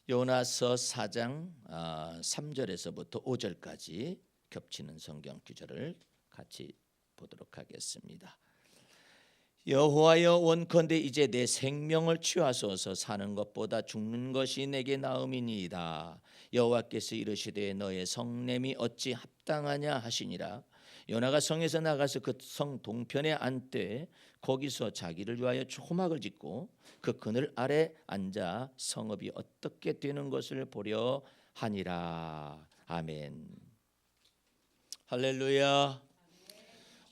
요나서 4장 3절에서부터 5절까지 겹치는 성경 구절을 같이 보도록 하겠습니다. 여호와여, 원컨대 이제 내 생명을 취하소서. 사는 것보다 죽는 것이 내게 나음이니이다. 여호와께서 이르시되 너의 성냄이 어찌 합당하냐 하시니라. 요나가 성에서 나가서 그 성 동편에 앉되 거기서 자기를 위하여 초막을 짓고 그 그늘 아래 앉아 성읍이 어떻게 되는 것을 보려 하니라. 아멘. 할렐루야.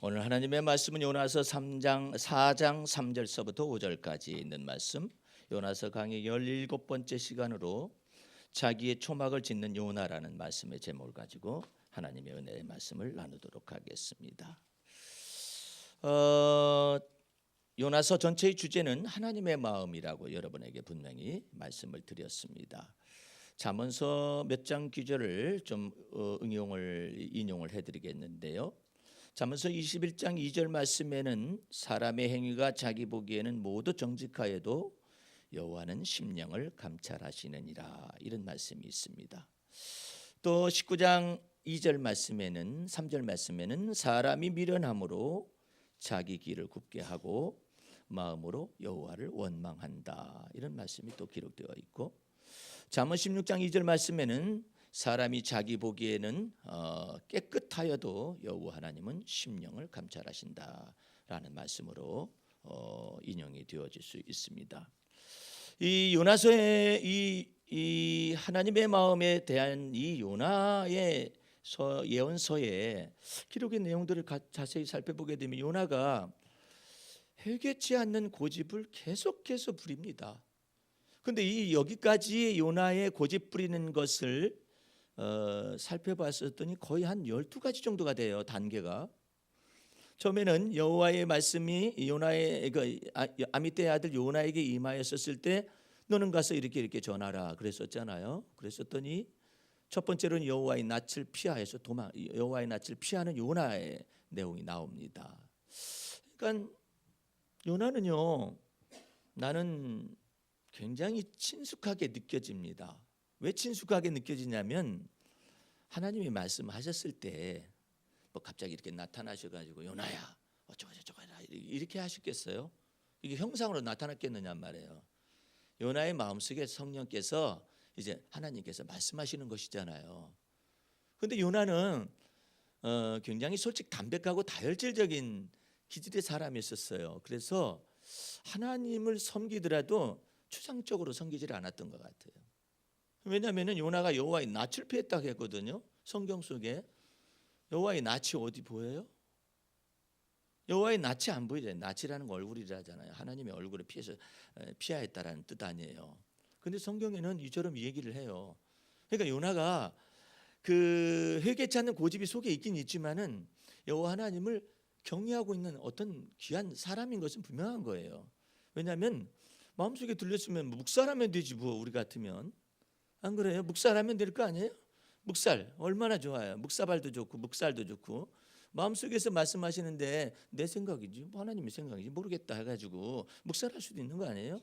오늘 하나님의 말씀은 요나서 4장 3절서부터 5절까지 있는 말씀, 요나서 강의 17번째 시간으로 자기의 초막을 짓는 요나라는 말씀의 제목을 가지고 하나님의 은혜의 말씀을 나누도록 하겠습니다. 요나서 전체의 주제는 하나님의 마음이라고 여러분에게 분명히 말씀을 드렸습니다. 잠언서 몇 장 구절을 좀 인용을 해드리겠는데요. 잠언서 21장 2절 말씀에는 사람의 행위가 자기 보기에는 모두 정직하여도 여호와는 심령을 감찰하시느니라, 이런 말씀이 있습니다. 또 19장 2절 말씀에는 3절 말씀에는 사람이 미련함으로 자기 길을 굽게 하고 마음으로 여호와를 원망한다, 이런 말씀이 또 기록되어 있고, 잠언 16장 2절 말씀에는 사람이 자기 보기에는 깨끗하여도 여호와 하나님은 심령을 감찰하신다라는 말씀으로 인용이 되어질 수 있습니다. 이 요나서의 이 하나님의 마음에 대한 이 요나의 예언서의 기록의 내용들을 자세히 살펴보게 되면 요나가 회개치 않는 고집을 계속해서 부립니다. 그런데 이 여기까지 요나의 고집 부리는 것을 살펴봤었더니 거의 한 12가지 정도가 돼요, 단계가. 처음에는 여호와의 말씀이 요나의 아미떼의 아들 요나에게 임하였었을 때 너는 가서 이렇게 전하라 그랬었잖아요. 그랬었더니 첫 번째로는 여호와의 낯을 피하여서 여호와의 낯을 피하는 요나의 내용이 나옵니다. 그러니까 요나는요, 나는 굉장히 친숙하게 느껴집니다. 왜 친숙하게 느껴지냐면 하나님이 말씀하셨을 때 뭐 갑자기 이렇게 나타나셔가지고 요나야 어쩌고 이렇게 하셨겠어요? 이게 형상으로 나타났겠느냐 말이에요. 요나의 마음속에 성령께서 이제 하나님께서 말씀하시는 것이잖아요. 그런데 요나는 굉장히 솔직 담백하고 다혈질적인 기질의 사람이었어요. 그래서 하나님을 섬기더라도 추상적으로 섬기질 않았던 것 같아요. 왜냐하면 요나가 여호와의 낯을 피했다고 했거든요. 성경 속에 여호와의 낯이 어디 보여요? 여호와의 낯이 안 보이잖아요. 낯이라는 거 얼굴이라잖아요. 하나님의 얼굴을 피하였다라는 뜻 아니에요. 그런데 성경에는 이처럼 얘기를 해요. 그러니까 요나가 그 회개치 않는 고집이 속에 있긴 있지만은 여호와 하나님을 경외하고 있는 어떤 귀한 사람인 것은 분명한 거예요. 왜냐하면 마음속에 들렸으면 묵살하면 되지 뭐, 우리 같으면. 안 그래요? 묵살하면 될 거 아니에요? 묵살 얼마나 좋아요. 묵사발도 좋고 묵살도 좋고. 마음속에서 말씀하시는데 내 생각이지 뭐 하나님의 생각이지 모르겠다 해가지고 묵살할 수도 있는 거 아니에요?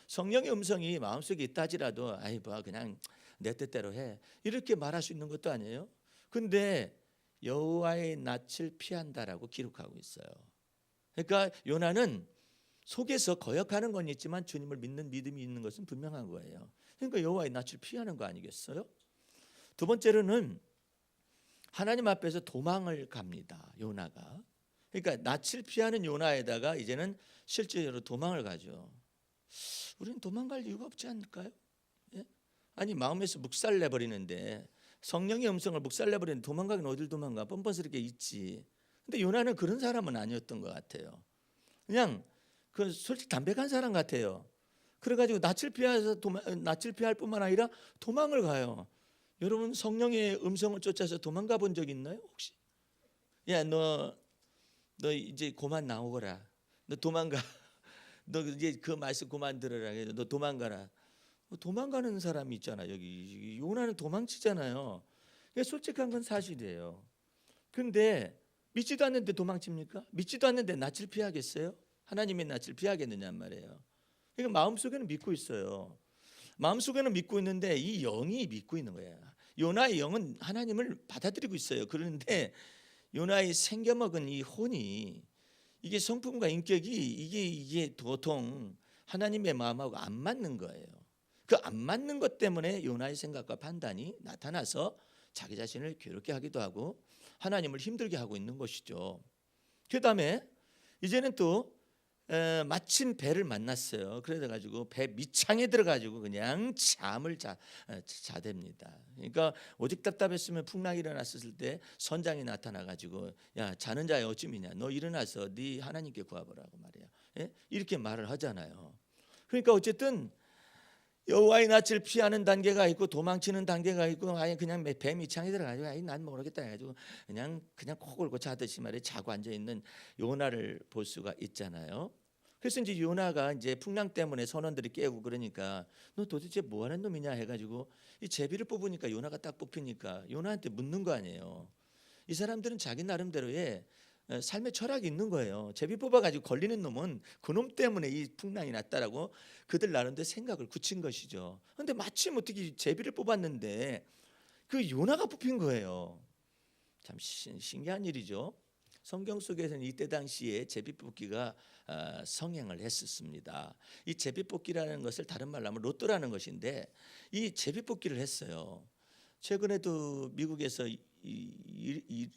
성령의 음성이 마음속에 있다 하지라도 아이 뭐 그냥 내 뜻대로 해 이렇게 말할 수 있는 것도 아니에요. 근데 여호와의 낯을 피한다라고 기록하고 있어요. 그러니까 요나는 속에서 거역하는 건 있지만 주님을 믿는 믿음이 있는 것은 분명한 거예요. 그러니까 여호와의 낯을 피하는 거 아니겠어요? 두 번째로는 하나님 앞에서 도망을 갑니다, 요나가. 그러니까 낯을 피하는 요나에다가 이제는 실제로 도망을 가죠. 우리는 도망갈 이유가 없지 않을까요? 예? 아니 마음에서 묵살내버리는데, 성령의 음성을 묵살내버리는데 도망가긴 어딜 도망가? 뻔뻔스럽게 있지. 근데 요나는 그런 사람은 아니었던 것 같아요. 그냥 그 솔직히 담백한 사람 같아요. 그래가지고 낯을 피할 뿐만 아니라 도망을 가요. 여러분 성령의 음성을 쫓아서 도망가 본 적 있나요 혹시? 야 너 이제 그만 나오거라. 너 도망가. 너 이제 그 말씀 그만 들으라. 너 도망가라. 도망가는 사람이 있잖아. 여기 요나는 도망치잖아요. 솔직한 건 사실이에요. 근데 믿지도 않는데 도망칩니까? 믿지도 않는데 낯을 피하겠어요? 하나님의 낯을 피하겠느냐 말이에요. 그러니까 마음속에는 믿고 있어요. 마음속에는 믿고 있는데 이 영이 믿고 있는 거예요. 요나의 영은 하나님을 받아들이고 있어요. 그런데 요나의 생겨먹은 이 혼이, 이게 성품과 인격이 이게 도통 하나님의 마음하고 안 맞는 거예요. 그 안 맞는 것 때문에 요나의 생각과 판단이 나타나서 자기 자신을 괴롭게 하기도 하고 하나님을 힘들게 하고 있는 것이죠. 그 다음에 이제는 또 마침 배를 만났어요. 그래가지고 배 밑창에 들어가지고 그냥 잠을 자댑니다. 그러니까 오직 답답했으면 풍랑이 일어났을 때 선장이 나타나가지고 야, 자는 자여 어찌미냐, 너 일어나서 네 하나님께 구하보라고 말이야. 예? 이렇게 말을 하잖아요. 그러니까 어쨌든 여호와의 낯을 피하는 단계가 있고 도망치는 단계가 있고, 아예 그냥 배 밑창에 들어가지고 아이 난 모르겠다 해가지고 그냥 코 골고 자듯이 말이야 자고 앉아 있는 요나를 볼 수가 있잖아요. 그래서 이제 요나가 이제 풍랑 때문에 선원들이 깨우고 그러니까 너 도대체 뭐 하는 놈이냐 해가지고 이 제비를 뽑으니까 요나가 딱 뽑히니까 요나한테 묻는 거 아니에요. 이 사람들은 자기 나름대로의 삶의 철학이 있는 거예요. 제비 뽑아가지고 걸리는 놈은 그놈 때문에 이 풍랑이 났다라고 그들 나름대로 생각을 굳힌 것이죠. 그런데 마침 어떻게 제비를 뽑았는데 그 요나가 뽑힌 거예요. 참 신기한 일이죠. 성경 속에서는 이때 당시에 제비뽑기가 성행을 했었습니다. 이 제비뽑기라는 것을 다른 말로 하면 로또라는 것인데 이 제비뽑기를 했어요. 최근에도 미국에서 이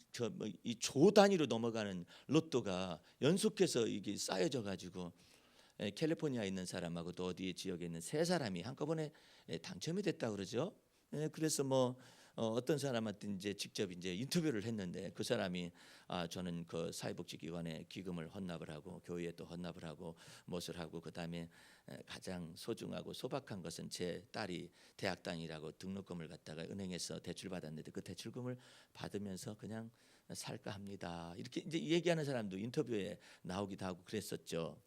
조 단위로 넘어가는 로또가 연속해서 이게 쌓여져 가지고 캘리포니아에 있는 사람하고 또 어디 지역에 있는 세 사람이 한꺼번에 당첨이 됐다 그러죠. 그래서 뭐 어떤 사람한테 이제 직접 이제 인터뷰를 했는데 그 사람이 저는 그 사회복지기관에 기금을 헌납을 하고 교회에 또 헌납을 하고 무엇을 하고 그다음에 가장 소중하고 소박한 것은 제 딸이 대학 다니라고 등록금을 갖다가 은행에서 대출 받았는데 그 대출금을 받으면서 그냥 살까 합니다. 이렇게 이제 얘기하는 사람도 인터뷰에 나오기도 하고 그랬었죠.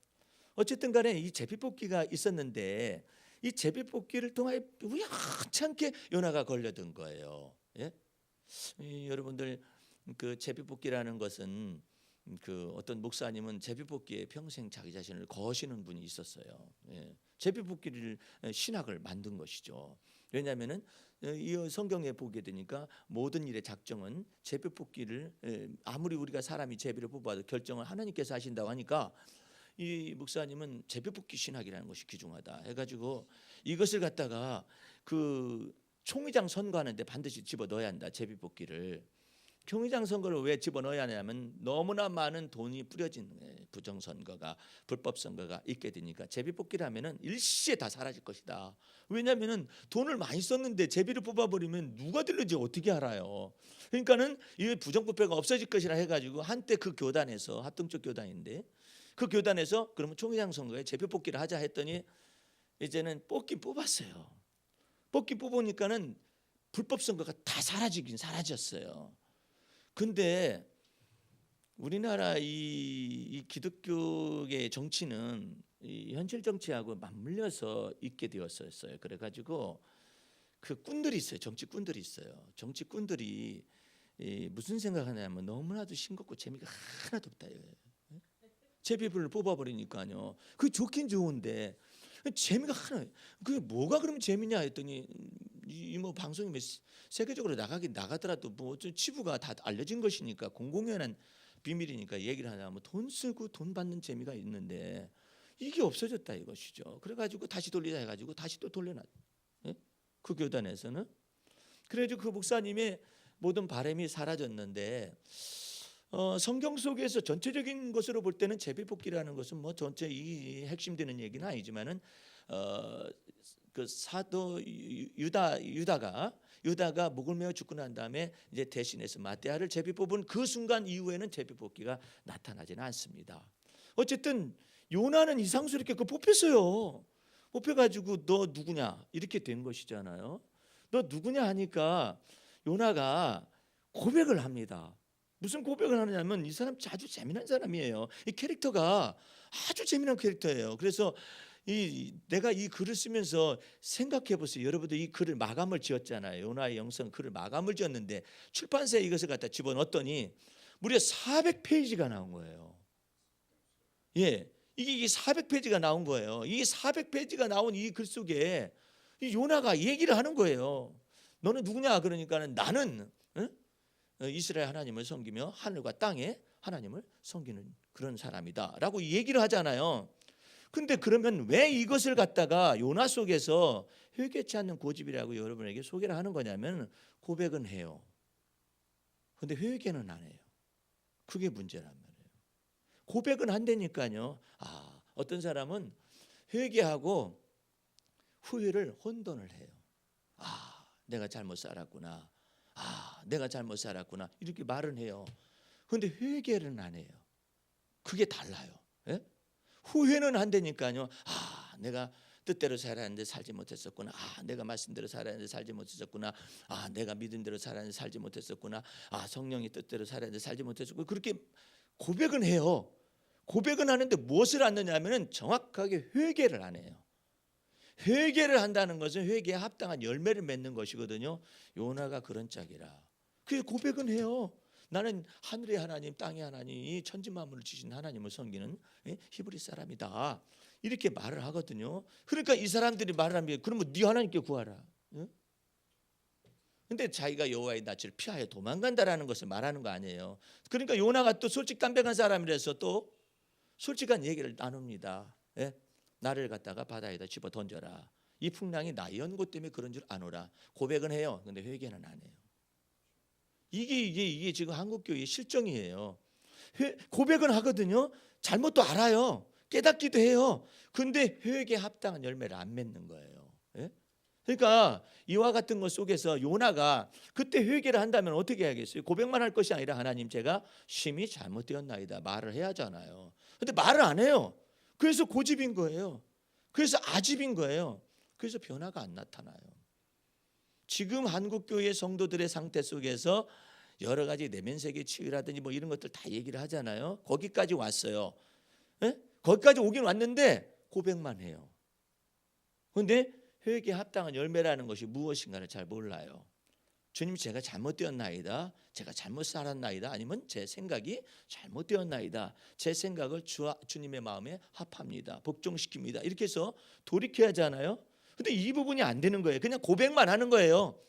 어쨌든 간에 이 제비뽑기가 있었는데 이 제비뽑기를 통하여 우연찮게 요나가 걸려든 거예요. 예? 여러분들 그 제비뽑기라는 것은 그 어떤 목사님은 제비뽑기에 평생 자기 자신을 거시는 분이 있었어요. 예. 제비뽑기를 신학을 만든 것이죠. 왜냐하면은 이 성경에 보게 되니까 모든 일의 작정은 제비뽑기를 아무리 우리가 사람이 제비를 뽑아도 결정을 하나님께서 하신다고 하니까 이 목사님은 제비뽑기 신학이라는 것이 귀중하다 해가지고 이것을 갖다가 그 총회장 선거하는데 반드시 집어넣어야 한다. 제비뽑기를. 총회장 선거를 왜 집어넣어야 하냐면 너무나 많은 돈이 뿌려진 부정선거가 불법선거가 있게 되니까 제비뽑기를 하면은 일시에 다 사라질 것이다. 왜냐하면은 돈을 많이 썼는데 제비를 뽑아버리면 누가 들는지 어떻게 알아요. 그러니까는 이 부정부패가 없어질 것이라 해가지고 한때 그 교단에서 합동적 교단인데 그 교단에서 그러면 총회장 선거에 제비뽑기를 하자 했더니 이제는 뽑긴 뽑았어요. 뽑기 뽑으니까는 불법 선거가 다 사라지긴 사라졌어요. 근데 우리나라 이 기독교의 정치는 이 현실 정치하고 맞물려서 있게 되었었어요. 그래가지고 그 꾼들이 있어요. 정치꾼들이 있어요. 정치꾼들이 무슨 생각하냐면 너무나도 싱겁고 재미가 하나도 없다 이거예요. 제비를 뽑아버리니까요. 그 좋긴 좋은데 재미가 하나. 그게 뭐가 그러면 재미냐 했더니 이 뭐 방송이 뭐 세계적으로 나가더라도 뭐 치부가 다 알려진 것이니까 공공연한 비밀이니까 얘기를 하냐면 돈 쓰고 돈 받는 재미가 있는데 이게 없어졌다 이것이죠. 그래가지고 다시 돌리자 해가지고 다시 또 돌려놨. 예? 그 교단에서는 그래가지고 그 목사님의 모든 바람이 사라졌는데. 성경 속에서 전체적인 것으로 볼 때는 제비뽑기라는 것은 뭐 전체 이 핵심되는 얘기는 아니지만은 그 사도 유다가 목을 메어 죽고 난 다음에 이제 대신해서 마떼아를 제비 뽑은 그 순간 이후에는 제비뽑기가 나타나지는 않습니다. 어쨌든 요나는 이상스럽게 그 뽑혔어요. 뽑혀가지고 너 누구냐 이렇게 된 것이잖아요. 너 누구냐 하니까 요나가 고백을 합니다. 무슨 고백을 하느냐면 이 사람 아주 재미난 사람이에요. 이 캐릭터가 아주 재미난 캐릭터예요. 그래서 내가 이 글을 쓰면서 생각해 보세요. 여러분들 이 글을 마감을 지었잖아요. 요나의 영성 글을 마감을 지었는데 출판사에 이것을 갖다 집어넣었더니 무려 400페이지가 나온 거예요. 예, 이게 400페이지가 나온 거예요. 이 400페이지가 나온 이 글 속에 이 요나가 얘기를 하는 거예요. 너는 누구냐? 그러니까는 나는 이스라엘 하나님을 섬기며 하늘과 땅에 하나님을 섬기는 그런 사람이다라고 얘기를 하잖아요. 근데 그러면 왜 이것을 갖다가 요나 속에서 회개치 않는 고집이라고 여러분에게 소개를 하는 거냐면, 고백은 해요. 근데 회개는 안 해요. 그게 문제란 말이에요. 고백은 한다니까요. 어떤 사람은 회개하고 후회를 혼돈을 해요. 내가 잘못 살았구나. 내가 잘못 살았구나. 이렇게 말은 해요. 근데 회개는 안 해요. 그게 달라요. 예? 후회는 한다니까요. 내가 뜻대로 살아야 하는데 살지 못했었구나. 내가 말씀대로 살아야 하는데 살지 못했었구나. 내가 믿음대로 살아야 하는데 살지 못했었구나. 성령이 뜻대로 살아야 하는데 살지 못했었구나. 그렇게 고백은 해요. 고백은 하는데 무엇을 하느냐 하면 정확하게 회개를 안 해요. 회개를 한다는 것은 회개에 합당한 열매를 맺는 것이거든요. 요나가 그런 짝이라. 그게 고백은 해요. 나는 하늘의 하나님, 땅의 하나님, 이 천지 만물을 지신 하나님을 섬기는 히브리 사람이다. 이렇게 말을 하거든요. 그러니까 이 사람들이 말을 하면, 그러면 네 하나님께 구하라. 근데 자기가 여호와의 낯을 피하여 도망간다라는 것을 말하는 거 아니에요. 그러니까 요나가 또 솔직담백한 사람이라서 또 솔직한 얘기를 나눕니다. 나를 갖다가 바다에다 집어 던져라. 이 풍랑이 나의 연고 때문에 그런 줄 아노라. 고백은 해요. 근데 회개는 안 해요. 이게 지금 한국 교회의 실정이에요. 고백은 하거든요. 잘못도 알아요. 깨닫기도 해요. 근데 회개에 합당한 열매를 안 맺는 거예요. 그러니까 이와 같은 것 속에서 요나가 그때 회개를 한다면 어떻게 해야겠어요? 고백만 할 것이 아니라, 하나님, 제가 심히 잘못되었나이다 말을 해야 하잖아요. 근데 말을 안 해요. 그래서 고집인 거예요. 그래서 아집인 거예요. 그래서 변화가 안 나타나요. 지금 한국교회 성도들의 상태 속에서 여러 가지 내면세계 치유라든지 뭐 이런 것들 다 얘기를 하잖아요. 거기까지 왔어요. 거기까지 오긴 왔는데 고백만 해요. 그런데 회개에 합당한 열매라는 것이 무엇인가를 잘 몰라요. 주님, 제가 잘못되었나이다. 제가 잘못 살았나이다. 아니면 제 생각이 잘못되었나이다. 제 생각을 주님의 마음에 합합니다. 복종시킵니다. 이렇게 해서 돌이켜야 하잖아요. 근데 이 부분이 안 되는 거예요. 그냥 고백만 하는 거예요.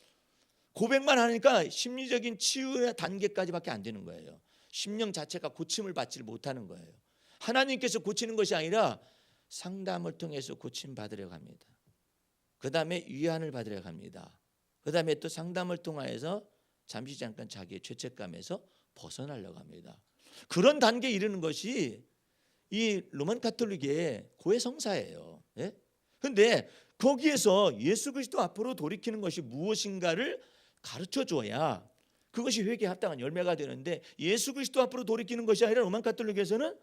고백만 하니까 심리적인 치유의 단계까지밖에 안 되는 거예요. 심령 자체가 고침을 받지 못하는 거예요. 하나님께서 고치는 것이 아니라 상담을 통해서 고침 받으려고 합니다. 그 다음에 위안을 받으려고 합니다. 그 다음에 또 상담을 통해서 잠시 잠깐 자기의 죄책감에서 벗어나려고 합니다. 그런 단계에 이르는 것이 이 로만 가톨릭의 고해성사예요. 그런데 거기에서 예수 그리스도 앞으로 돌이키는 것이 무엇인가를 가르쳐줘야 그것이 회개에 합당한 열매가 되는데, 예수 그리스도 앞으로 돌이키는 것이 아니라 로만 가톨릭에서는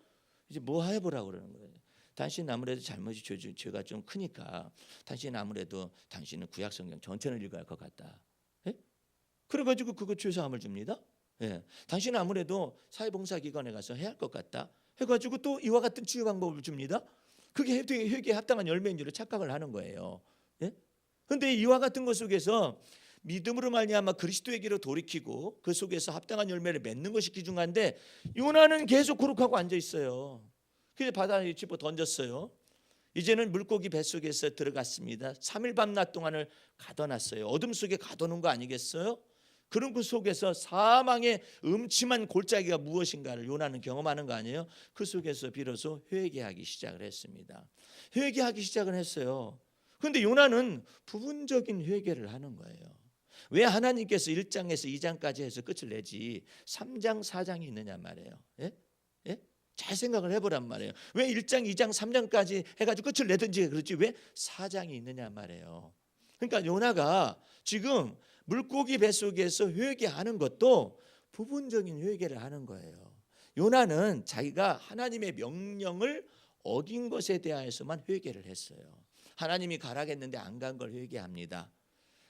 이제 뭐 해보라고 그러는 거예요. 당신 아무래도 잘못이 죄가 좀 크니까 당신 아무래도 당신은 구약 성경 전체를 읽어야 할 것 같다. 그래가지고 그거 죄사함을 줍니다. 당신은 아무래도 사회봉사기관에 가서 해야 할 것 같다. 해가지고 또 이와 같은 치유 방법을 줍니다. 그게 회개에 합당한 열매인 줄 착각을 하는 거예요. 그런데 이와 같은 것 속에서 믿음으로 말미암아 그리스도에게로 돌이키고 그 속에서 합당한 열매를 맺는 것이 귀중한데, 요나는 계속 고룩하고 앉아 있어요. 그래서 바다에 집어 던졌어요. 이제는 물고기 뱃속에서 들어갔습니다. 3일 밤낮 동안을 가둬놨어요. 어둠 속에 가둬놓은 거 아니겠어요? 그런 그 속에서 사망의 음침한 골짜기가 무엇인가를 요나는 경험하는 거 아니에요? 그 속에서 비로소 회개하기 시작을 했습니다. 회개하기 시작을 했어요. 그런데 요나는 부분적인 회개를 하는 거예요. 왜 하나님께서 1장에서 2장까지 해서 끝을 내지 3장 4장이 있느냐 말이에요. 잘 생각을 해보란 말이에요. 왜 1장 2장 3장까지 해가지고 끝을 내든지 그렇지 왜 4장이 있느냐 말이에요. 그러니까 요나가 지금 물고기 뱃속에서 회개하는 것도 부분적인 회개를 하는 거예요. 요나는 자기가 하나님의 명령을 어긴 것에 대하여서만 회개를 했어요. 하나님이 가라겠는데 안 간 걸 회개합니다.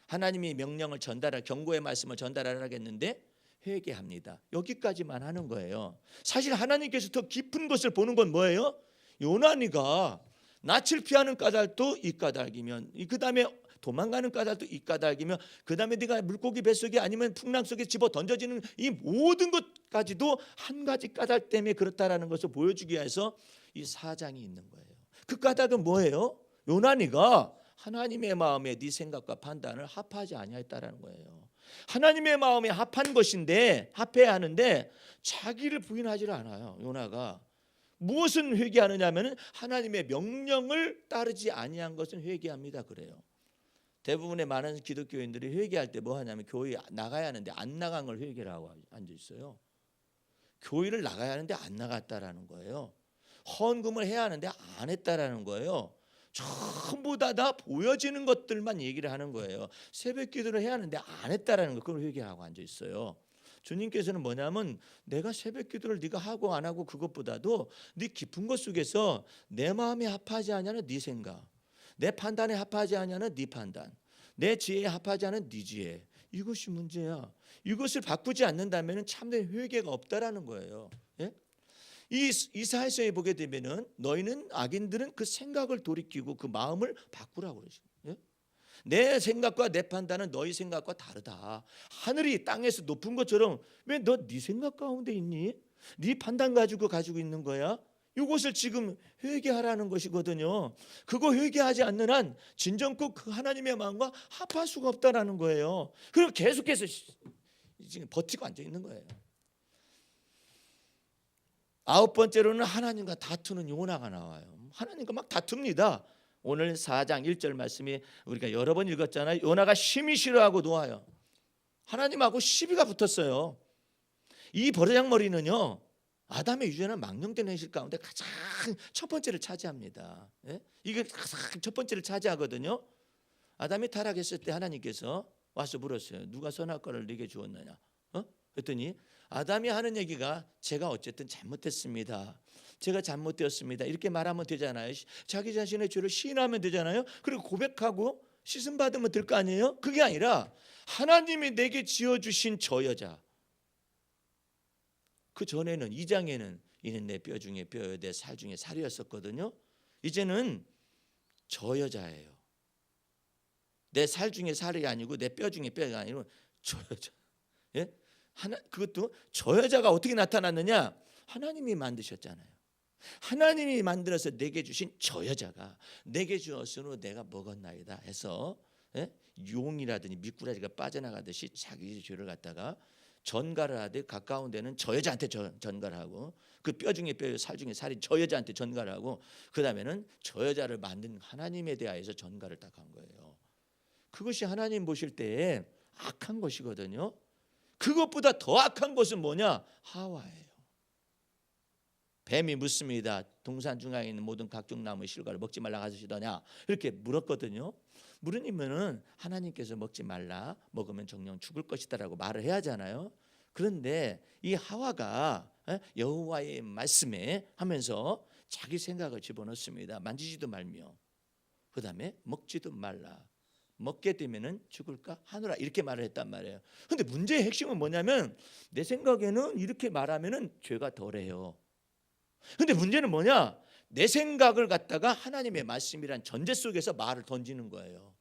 하나님이 명령을 경고의 말씀을 전달하라겠는데 회개합니다. 여기까지만 하는 거예요. 사실 하나님께서 더 깊은 것을 보는 건 뭐예요? 요나니가 낯을 피하는 까닭도 이 까닭이면, 그 다음에 도망가는 까닭도 이 까닭이면, 그 다음에 네가 물고기 뱃속에 아니면 풍랑 속에 집어 던져지는 이 모든 것까지도 한 가지 까닭 때문에 그렇다라는 것을 보여주기 위해서 이 4장이 있는 거예요. 그 까닭은 뭐예요? 요나니가 하나님의 마음에 네 생각과 판단을 합하지 아니하였다라는 거예요. 하나님의 마음에 합한 것인데, 합해야 하는데 자기를 부인하지를 않아요. 요나가 무엇은 회개하느냐면은 하나님의 명령을 따르지 아니한 것은 회개합니다. 그래요. 대부분의 많은 기독교인들이 회개할 때 뭐 하냐면 교회 나가야 하는데 안 나간 걸 회개라고 앉아 있어요. 교회를 나가야 하는데 안 나갔다라는 거예요. 헌금을 해야 하는데 안 했다라는 거예요. 전부 다 보여지는 것들만 얘기를 하는 거예요. 새벽 기도를 해야 하는데 안 했다라는 거, 그걸 회개하고 앉아 있어요. 주님께서는 뭐냐면 내가 새벽 기도를 네가 하고 안 하고 그것보다도 네 깊은 것 속에서 내 마음에 합하지 않냐는 네 생각, 내 판단에 합하지 않냐는 네 판단, 내 지혜에 합하지 않은 네 지혜, 이것이 문제야. 이것을 바꾸지 않는다면 참된 회개가 없다라는 거예요. 예? 이 이사야서에 보게 되면은 너희는 악인들은 그 생각을 돌이키고 그 마음을 바꾸라고 그러죠. 예? 내 생각과 내 판단은 너희 생각과 다르다. 하늘이 땅에서 높은 것처럼 왜 너 네 생각 가운데 있니? 네 판단 가지고 있는 거야? 이것을 지금 회개하라는 것이거든요. 그거 회개하지 않는 한 진정껏 그 하나님의 마음과 합할 수가 없다라는 거예요. 그리고 계속해서 지금 버티고 앉아 있는 거예요. 아홉 번째로는 하나님과 다투는 요나가 나와요. 하나님과 막 다툽니다. 오늘 4장 1절 말씀이 우리가 여러 번 읽었잖아요. 요나가 심히 싫어하고 놓아요. 하나님하고 시비가 붙었어요. 이 버르장머리는요, 아담의 유전한 망령된 행실 가운데 가장 첫 번째를 차지합니다. 예? 이게 가장 첫 번째를 차지하거든요. 아담이 타락했을 때 하나님께서 와서 물었어요. 누가 선악과를 네게 주었느냐? 그랬더니 아담이 하는 얘기가 제가 어쨌든 잘못했습니다. 제가 잘못되었습니다. 이렇게 말하면 되잖아요. 자기 자신의 죄를 시인하면 되잖아요. 그리고 고백하고 씻음 받으면 될 거 아니에요? 그게 아니라 하나님이 내게 지어주신 저 여자, 그 전에는 2장에는 이는 내 뼈 중에 뼈요 내 살 중에 살이었었거든요. 이제는 저 여자예요. 내 살 중에 살이 아니고 내 뼈 중에 뼈가 아니고 저 여자. 예? 그것도 저 여자가 어떻게 나타났느냐? 하나님이 만드셨잖아요. 하나님이 만들어서 내게 주신 저 여자가 내게 주었으므로 내가 먹었나이다 해서, 예? 용이라든지 미꾸라지가 빠져나가듯이 자기 죄를 갖다가 전가를 하되 가까운 데는 저 여자한테 전가를 하고 그 뼈 중에 뼈, 살 중에 살이 저 여자한테 전가를 하고 그 다음에는 저 여자를 만든 하나님에 대하여서 전가를 딱 한 거예요. 그것이 하나님 보실 때에 악한 것이거든요. 그것보다 더 악한 것은 뭐냐? 하와예요. 뱀이 묻습니다. 동산 중앙에 있는 모든 각종 나무의 실과를 먹지 말라 하시더냐? 이렇게 물었거든요. 물으면은 하나님께서 먹지 말라, 먹으면 정령 죽을 것이다라고 말을 해야 하잖아요. 그런데 이 하와가 여호와의 말씀에 하면서 자기 생각을 집어넣습니다. 만지지도 말며 그 다음에 먹지도 말라. 먹게 되면은 죽을까 하노라, 이렇게 말을 했단 말이에요. 근데 문제의 핵심은 뭐냐면 내 생각에는 이렇게 말하면은 죄가 덜해요. 근데 문제는 뭐냐? 내 생각을 갖다가 하나님의 말씀이란 전제 속에서 말을 던지는 거예요.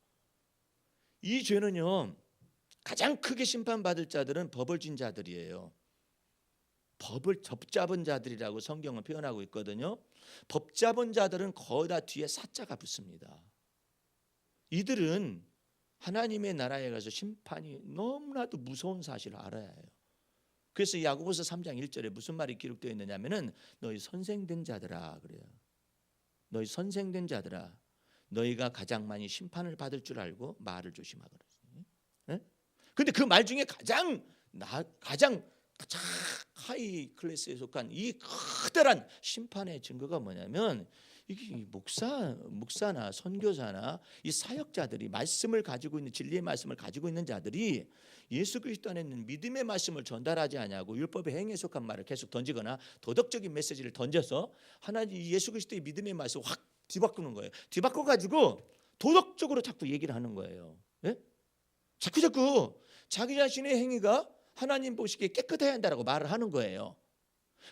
이 죄는요, 가장 크게 심판받을 자들은 법을 진 자들이에요. 법을 접잡은 자들이라고 성경은 표현하고 있거든요. 법 잡은 자들은 거기다 뒤에 사자가 붙습니다. 이들은 하나님의 나라에 가서 심판이 너무나도 무서운 사실을 알아야 해요. 그래서 야고보서 3장 1절에 무슨 말이 기록되어 있느냐면은 너희 선생된 자들아 그래요. 너희 선생된 자들아, 너희가 가장 많이 심판을 받을 줄 알고 말을 조심하라. 그런데 그 말 중에 가장 하이 클래스에 속한 이 커다란 심판의 증거가 뭐냐면 이게 목사나 선교사나 이 사역자들이 말씀을 가지고 있는 진리의 말씀을 가지고 있는 자들이 예수 그리스도 안에 있는 믿음의 말씀을 전달하지 않냐고 율법의 행위에 속한 말을 계속 던지거나 도덕적인 메시지를 던져서 하나님 예수 그리스도의 믿음의 말씀을 확 뒤바꾸는 거예요. 뒤바꿔 가지고 도덕적으로 자꾸 얘기를 하는 거예요. 예? 자꾸 자기 자신의 행위가 하나님 보시기에 깨끗해야 한다라고 말을 하는 거예요.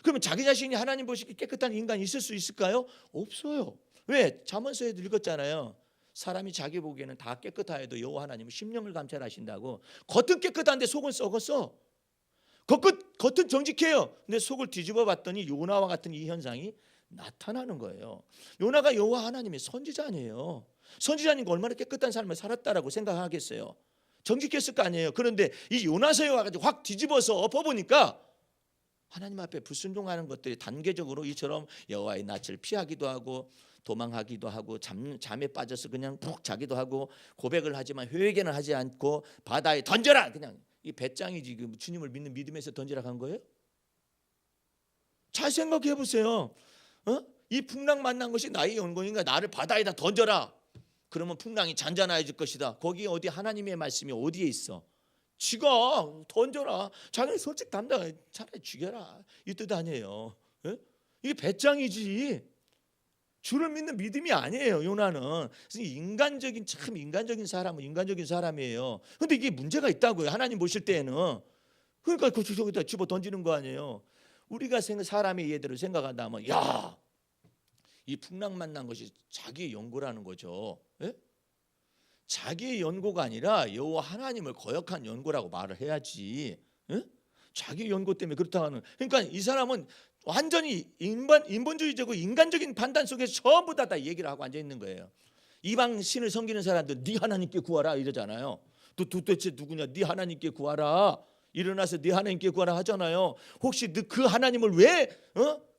그러면 자기 자신이 하나님 보시기에 깨끗한 인간이 있을 수 있을까요? 없어요. 왜? 잠언서에도 읽었잖아요. 사람이 자기 보기에는 다 깨끗하여도 여호와 하나님은 심령을 감찰하신다고. 겉은 깨끗한데 속은 썩었어. 겉은 정직해요. 근데 속을 뒤집어 봤더니 요나와 같은 이 현상이 나타나는 거예요. 요나가 여호와 하나님의 선지자니에요. 선지자니까 얼마나 깨끗한 삶을 살았다라고 생각하겠어요. 정직했을 거 아니에요. 그런데 이 요나서에 와가지고 확 뒤집어서 엎어보니까 하나님 앞에 불순종하는 것들이 단계적으로 이처럼 여호와의 낯을 피하기도 하고 도망하기도 하고 잠에 빠져서 그냥 푹 자기도 하고 고백을 하지만 회개는 하지 않고 바다에 던져라, 그냥 이 배짱이 지금 주님을 믿는 믿음에서 던지라 한 거예요? 잘 생각해 보세요. 이 풍랑 만난 것이 나의 연고인가? 나를 바다에다 던져라. 그러면 풍랑이 잔잔해질 것이다. 거기 어디 하나님의 말씀이 어디에 있어? 지가 던져라. 자기는 솔직히 담당, 차라리 죽여라, 이 뜻 아니에요. 예? 이게 배짱이지 주를 믿는 믿음이 아니에요. 요나는 인간적인, 참 인간적인 사람은 인간적인 사람이에요. 근데 이게 문제가 있다고요. 하나님 보실 때에는. 그러니까 그 저기다 집어 던지는 거 아니에요. 우리가 사람의 예대로 생각한다면, 야, 이 풍랑 만난 것이 자기의 연고라는 거죠. 예? 자기의 연고가 아니라 여호와 하나님을 거역한 연고라고 말을 해야지. 예? 자기의 연고 때문에 그렇다고 하는. 그러니까 이 사람은 완전히 인본주의적이고 인간적인 판단 속에서 전부 다 얘기를 하고 앉아 있는 거예요. 이방 신을 섬기는 사람들 네 하나님께 구하라 이러잖아요. 도대체 누구냐? 네 하나님께 구하라. 일어나서 네 하나님께 구하라 하잖아요. 혹시 그 하나님을 왜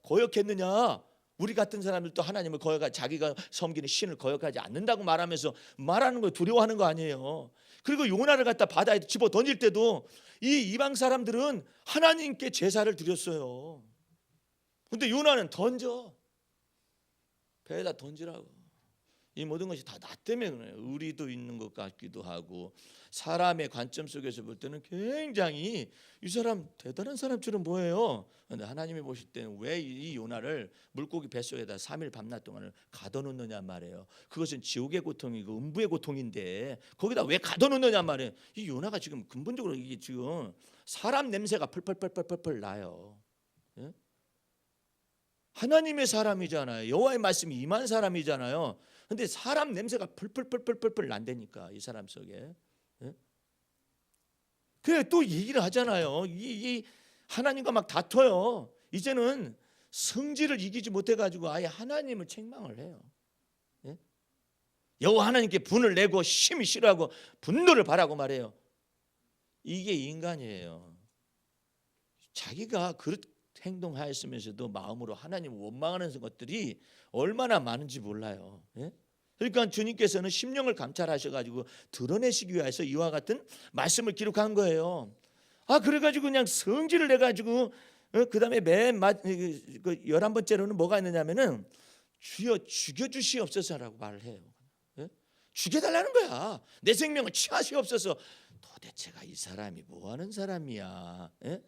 거역했느냐? 우리 같은 사람들도 하나님을 거역하지, 자기가 섬기는 신을 거역하지 않는다고 말하는 거 두려워하는 거 아니에요. 그리고 요나를 갖다 바다에 집어 던질 때도 이 이방 사람들은 하나님께 제사를 드렸어요. 근데 요나는 던져, 배에다 던지라고. 이 모든 것이 다 나 때문에 그래요. 의리도 있는 것 같기도 하고, 사람의 관점 속에서 볼 때는 굉장히 이 사람 대단한 사람처럼 보여요. 그런데 하나님이 보실 때는 왜 이 요나를 물고기 뱃속에다 3일 밤낮 동안을 가둬놓느냐 말이에요. 그것은 지옥의 고통이고 음부의 고통인데 거기다 왜 가둬놓느냐 말이에요. 이 요나가 지금 근본적으로 이게 지금 사람 냄새가 펄펄펄펄펄 나요. 예? 하나님의 사람이잖아요. 여호와의 말씀이 임한 사람이잖아요. 근데 사람 냄새가 펄펄펄펄펄 난다니까 이 사람 속에. 예? 그래 또 얘기를 하잖아요. 이 하나님과 막 다퉈요. 이제는 성질을 이기지 못해가지고 아예 하나님을 책망을 해요. 예? 여호와 하나님께 분을 내고 심히 싫어하고 분노를 바라고 말해요. 이게 인간이에요. 자기가 그렇게 행동하였으면서도 마음으로 하나님을 원망하는 것들이 얼마나 많은지 몰라요. 예? 그러니까 주님께서는 심령을 감찰하셔가지고 드러내시기 위해서 이와 같은 말씀을 기록한 거예요. 그래가지고 그냥 성질을 내가지고 그 다음에 맨 11번째로는 뭐가 있느냐면은 주여 죽여주시옵소서라고 말을 해요. 예? 죽여달라는 거야. 내 생명을 취하시옵소서. 도대체가 이 사람이 뭐하는 사람이야. 예?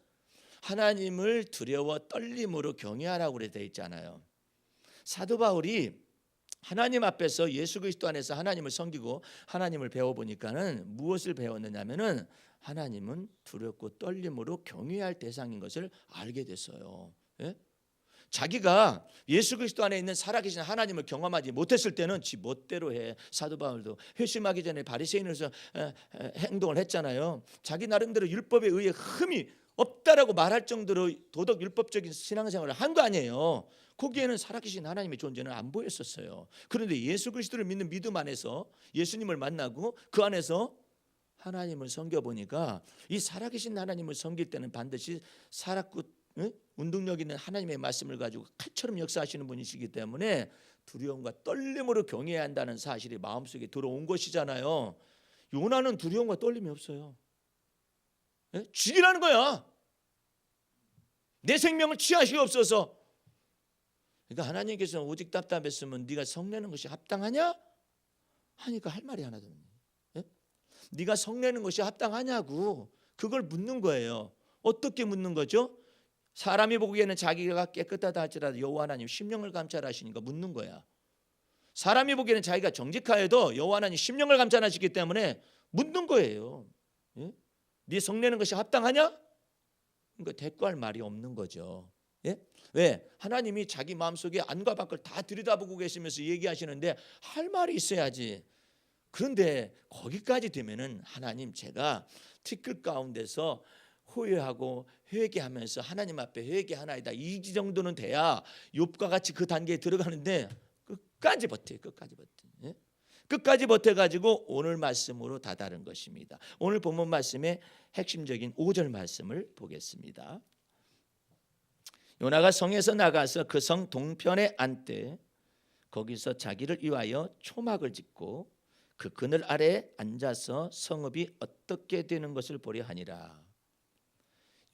하나님을 두려워 떨림으로 경외하라고 그래 돼 있잖아요. 사도 바울이 하나님 앞에서 예수 그리스도 안에서 하나님을 섬기고 하나님을 배워보니까는 무엇을 배웠느냐면은 하나님은 두렵고 떨림으로 경외할 대상인 것을 알게 됐어요. 예? 자기가 예수 그리스도 안에 있는 살아계신 하나님을 경험하지 못했을 때는 지 멋대로 해. 사도 바울도 회심하기 전에 바리새인으로서 행동을 했잖아요. 자기 나름대로 율법에 의해 흠이 없다라고 말할 정도로 도덕 율법적인 신앙생활을 한 거 아니에요. 거기에는 살아계신 하나님의 존재는 안 보였었어요. 그런데 예수 그리스도를 믿는 믿음 안에서 예수님을 만나고 그 안에서 하나님을 섬겨보니까 이 살아계신 하나님을 섬길 때는 반드시 살았고 운동력 있는 하나님의 말씀을 가지고 칼처럼 역사하시는 분이시기 때문에 두려움과 떨림으로 경외해야 한다는 사실이 마음속에 들어온 것이잖아요. 요나는 두려움과 떨림이 없어요. 예? 죽이라는 거야. 내 생명을 취하시옵소서. 그러니까 하나님께서는 오직 답답했으면 네가 성내는 것이 합당하냐? 하니까 할 말이 하나도 없네. 예? 네가 성내는 것이 합당하냐고 그걸 묻는 거예요. 어떻게 묻는 거죠? 사람이 보기에는 자기가 깨끗하다 할지라도 여호와 하나님 심령을 감찰하시니까 묻는 거야. 사람이 보기에는 자기가 정직하여도 여호와 하나님 심령을 감찰하시기 때문에 묻는 거예요. 예? 네 성내는 것이 합당하냐? 그러니까 대꾸할 말이 없는 거죠. 예? 왜? 하나님이 자기 마음속에 안과 밖을 다 들여다보고 계시면서 얘기하시는데 할 말이 있어야지. 그런데 거기까지 되면은 하나님 제가 티끌 가운데서 후회하고 회개하면서 하나님 앞에 회개하나이다. 이 정도는 돼야 욥과 같이 그 단계에 들어가는데 끝까지 버텨요. 끝까지 버텨. 예? 끝까지 버텨가지고 오늘 말씀으로 다다른 것입니다. 오늘 본문 말씀의 핵심적인 5절 말씀을 보겠습니다. 요나가 성에서 나가서 그 성 동편에 앉되 거기서 자기를 위하여 초막을 짓고 그 그늘 아래에 앉아서 성읍이 어떻게 되는 것을 보려 하니라.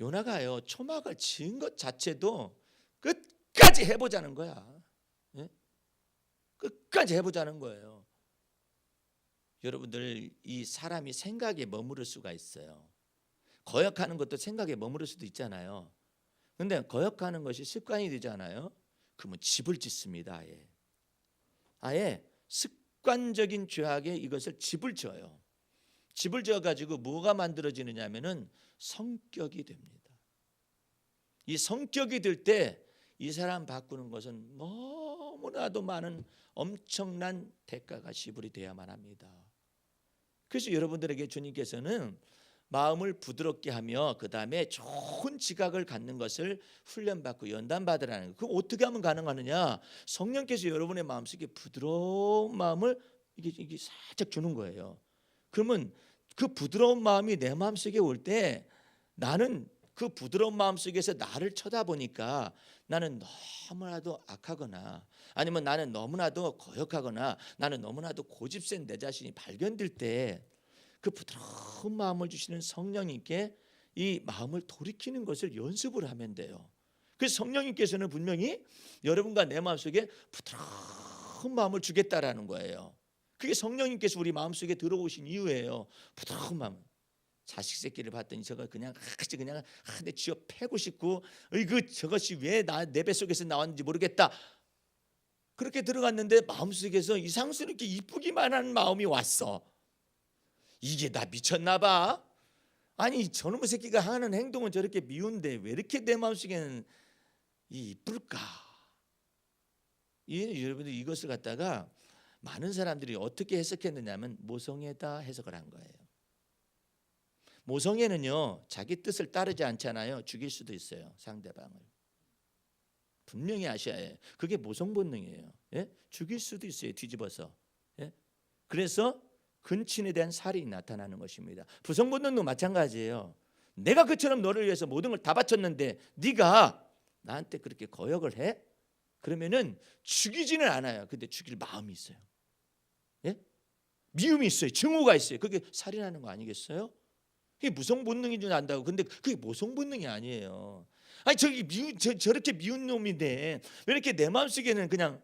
요나가요 초막을 지은 것 자체도 끝까지 해보자는 거야. 예? 끝까지 해보자는 거예요. 여러분들 이 사람이 생각에 머무를 수가 있어요. 거역하는 것도 생각에 머무를 수도 있잖아요. 근데 거역하는 것이 습관이 되잖아요. 그러면 집을 짓습니다. 아예 습관적인 죄악에 이것을 집을 지어요. 집을 지어가지고 뭐가 만들어지느냐면은 성격이 됩니다. 이 성격이 될 때 이 사람 바꾸는 것은 너무나도 많은 엄청난 대가가 지불이 돼야만 합니다. 그래서 여러분들에게 주님께서는 마음을 부드럽게 하며 그 다음에 좋은 지각을 갖는 것을 훈련받고 연단받으라는 거예요. 그럼 어떻게 하면 가능하느냐? 성령께서 여러분의 마음속에 부드러운 마음을 이게 살짝 주는 거예요. 그러면 그 부드러운 마음이 내 마음속에 올 때 나는 그 부드러운 마음 속에서 나를 쳐다보니까 나는 너무나도 악하거나 아니면 나는 너무나도 거역하거나 나는 너무나도 고집센 내 자신이 발견될 때 그 부드러운 마음을 주시는 성령님께 이 마음을 돌이키는 것을 연습을 하면 돼요. 그래서 성령님께서는 분명히 여러분과 내 마음속에 부드러운 마음을 주겠다라는 거예요. 그게 성령님께서 우리 마음속에 들어오신 이유예요. 부드러운 마음. 자식 새끼를 봤더니 저거 그냥 내 쥐어 패고 싶고 저것이 왜 내 뱃속에서 나왔는지 모르겠다. 그렇게 들어갔는데 마음속에서 이상스럽게 이쁘기만 한 마음이 왔어. 이게 나 미쳤나 봐. 아니 저놈의 새끼가 하는 행동은 저렇게 미운데 왜 이렇게 내 마음속에는 이쁠까? 여러분들 이것을 갖다가 많은 사람들이 어떻게 해석했느냐면 모성애다 해석을 한 거예요. 모성애는요 자기 뜻을 따르지 않잖아요. 죽일 수도 있어요 상대방을. 분명히 아셔야 해요. 그게 모성 본능이에요. 예? 죽일 수도 있어요 뒤집어서. 예? 그래서 근친에 대한 살인이 나타나는 것입니다. 부성 본능도 마찬가지예요. 내가 그처럼 너를 위해서 모든 걸 다 바쳤는데 네가 나한테 그렇게 거역을 해? 그러면은 죽이지는 않아요. 근데 죽일 마음이 있어요. 예? 미움이 있어요. 증오가 있어요. 그게 살인하는 거 아니겠어요? 그게 무성 본능인 줄 안다고. 근데 그게 모성 본능이 아니에요. 아니 저렇게 미운 놈인데 왜 이렇게 내 마음속에는 그냥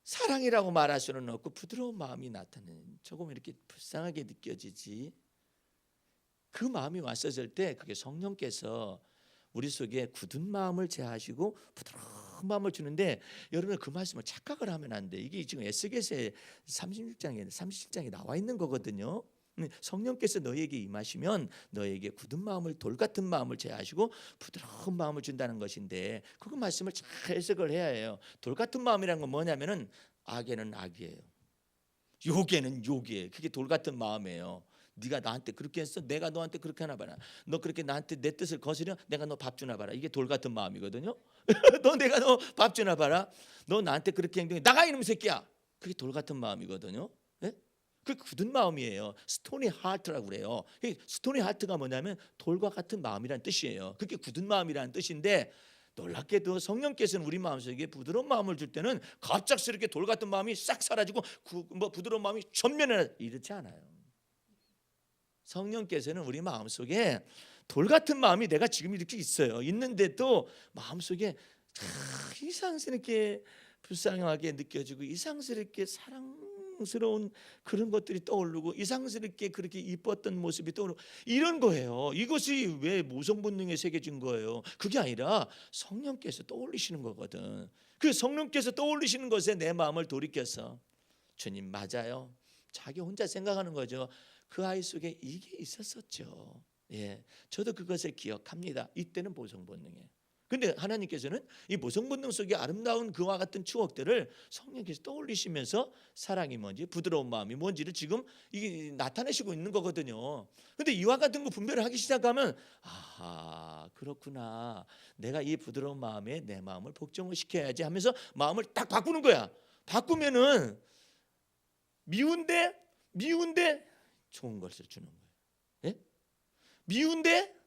사랑이라고 말할 수는 없고 부드러운 마음이 나타나는 조금 이렇게 불쌍하게 느껴지지. 그 마음이 왔었을 때 그게 성령께서 우리 속에 굳은 마음을 제하시고 부드러운 마음을 주는데 여러분 그 말씀을 착각을 하면 안 돼. 이게 지금 에스겔서의 37장에 나와 있는 거거든요. 성령께서 너에게 임하시면 너에게 굳은 마음을 돌 같은 마음을 제하시고 부드러운 마음을 준다는 것인데 그 말씀을 잘 해석을 해야 해요. 돌 같은 마음이라는 건 뭐냐면은 악에는 악이에요. 욕에는 욕이에요. 그게 돌 같은 마음이에요. 네가 나한테 그렇게 했어? 내가 너한테 그렇게 하나 봐라. 너 그렇게 나한테 내 뜻을 거스려? 내가 너 밥 주나 봐라. 이게 돌 같은 마음이거든요. 내가 너 밥 주나 봐라. 너 나한테 그렇게 행동해. 나가 이놈 새끼야. 그게 돌 같은 마음이거든요. 네? 그 굳은 마음이에요. 스토니 하트라고 그래요. 스토니 하트가 뭐냐면 돌과 같은 마음이라는 뜻이에요. 그게 굳은 마음이라는 뜻인데 놀랍게도 성령께서는 우리 마음속에 부드러운 마음을 줄 때는 갑작스럽게 돌 같은 마음이 싹 사라지고 부드러운 마음이 전면에 이렇지 않아요. 성령께서는 우리 마음속에 돌 같은 마음이 내가 지금 이렇게 있어요. 있는데도 마음속에 이상스럽게 불쌍하게 느껴지고 이상스럽게 사랑스러운 그런 것들이 떠오르고 이상스럽게 그렇게 이뻤던 모습이 떠오르고 이런 거예요. 이것이 왜 모성 본능에 새겨진 거예요. 그게 아니라 성령께서 떠올리시는 거거든. 그 성령께서 떠올리시는 것에 내 마음을 돌이켜서 주님 맞아요. 자기 혼자 생각하는 거죠. 그 아이 속에 이게 있었었죠. 예, 저도 그것을 기억합니다. 이때는 모성 본능이에요. 근데 하나님께서는 이 모성 본능 속에 아름다운 그와 같은 추억들을 성령께서 떠올리시면서 사랑이 뭔지 부드러운 마음이 뭔지를 지금 이게 나타내시고 있는 거거든요. 근데 이와 같은 거 분별을 하기 시작하면 아하 그렇구나. 내가 이 부드러운 마음에 내 마음을 복종을 시켜야지 하면서 마음을 딱 바꾸는 거야. 바꾸면은 미운데 좋은 것을 주는 거예요. 예? 미운데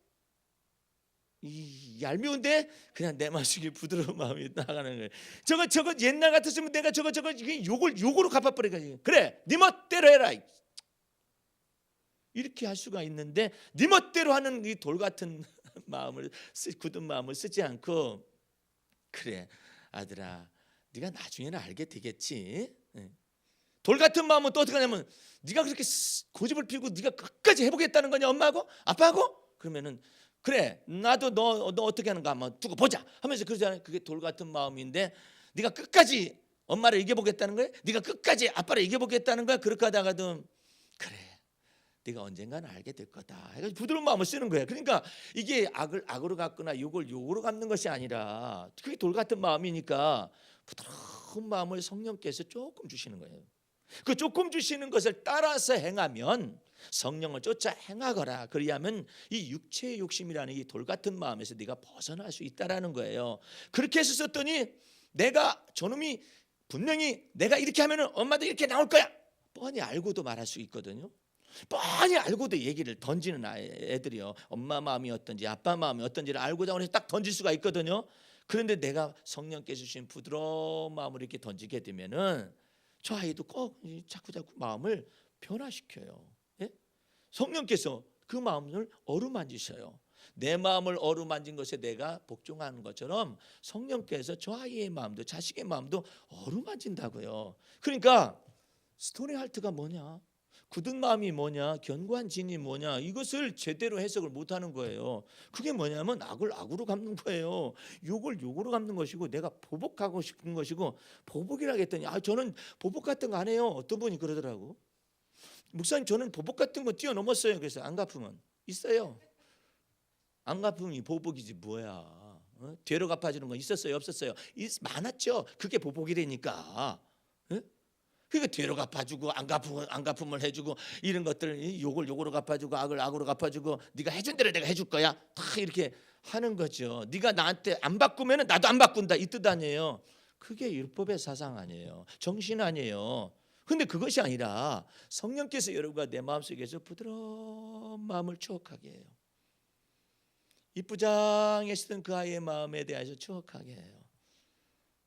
이 얄미운데 그냥 내 마음속에 부드러운 마음이 나가는 거예요. 저거 옛날 같았으면 내가 저거 요거로 갚아버리겠지. 그래 네 멋대로 해라. 이렇게 할 수가 있는데 네 멋대로 하는 이 돌 같은 마음을 굳은 마음을 쓰지 않고 그래 아들아 네가 나중에는 알게 되겠지. 돌 같은 마음은 또 어떻게 하냐면 네가 그렇게 고집을 피우고 네가 끝까지 해보겠다는 거냐 엄마하고 아빠하고 그러면은 그래 나도 너 어떻게 하는가 한번 두고 보자 하면서 그러잖아요. 그게 돌 같은 마음인데 네가 끝까지 엄마를 이겨보겠다는 거야. 네가 끝까지 아빠를 이겨보겠다는 거야. 그렇게 하다가도 그래 네가 언젠가는 알게 될 거다 해가지고 부드러운 마음을 쓰는 거야. 그러니까 이게 악으로 갚거나 욕으로 갚는 것이 아니라 그게 돌 같은 마음이니까 부드러운 마음을 성령께서 조금 주시는 거예요. 그 조금 주시는 것을 따라서 행하면 성령을 쫓아 행하거라. 그리하면 이 육체의 욕심이라는 이 돌 같은 마음에서 네가 벗어날 수 있다라는 거예요. 그렇게 해서 썼더니 내가 저놈이 분명히 내가 이렇게 하면은 엄마도 이렇게 나올 거야. 뻔히 알고도 말할 수 있거든요. 뻔히 알고도 얘기를 던지는 애들이요. 엄마 마음이 어떤지 아빠 마음이 어떤지를 알고자 해서 딱 던질 수가 있거든요. 그런데 내가 성령께서 주신 부드러운 마음을 이렇게 던지게 되면은 저 아이도 꼭 자꾸 마음을 변화시켜요. 예? 성령께서 그 마음을 어루만지셔요. 내 마음을 어루만진 것에 내가 복종하는 것처럼 성령께서 저 아이의 마음도 자식의 마음도 어루만진다고요. 그러니까 스토리 할트가 뭐냐? 굳은 마음이 뭐냐? 견고한 진이 뭐냐? 이것을 제대로 해석을 못하는 거예요. 그게 뭐냐면 악을 악으로 갚는 거예요. 욕을 욕으로 갚는 것이고 내가 보복하고 싶은 것이고 보복이라고 했더니 저는 보복 같은 거 안 해요. 어떤 분이 그러더라고. 목사님 저는 보복 같은 거 뛰어넘었어요. 그래서 안 갚으면 있어요. 안 갚으면 보복이지 뭐야. 되려 갚아주는 거 있었어요? 없었어요? 많았죠. 그게 보복이라니까. 그러니까 되려 갚아주고 안 갚으면 해주고 이런 것들 욕을 욕으로 갚아주고 악을 악으로 갚아주고 네가 해준 대로 내가 해줄 거야 다 이렇게 하는 거죠. 네가 나한테 안 바꾸면 나도 안 바꾼다 이 뜻 아니에요. 그게 율법의 사상 아니에요. 정신 아니에요. 근데 그것이 아니라 성령께서 여러분과 내 마음속에서 부드러운 마음을 추억하게 해요. 이쁘장했던 그 아이의 마음에 대해서 추억하게 해요.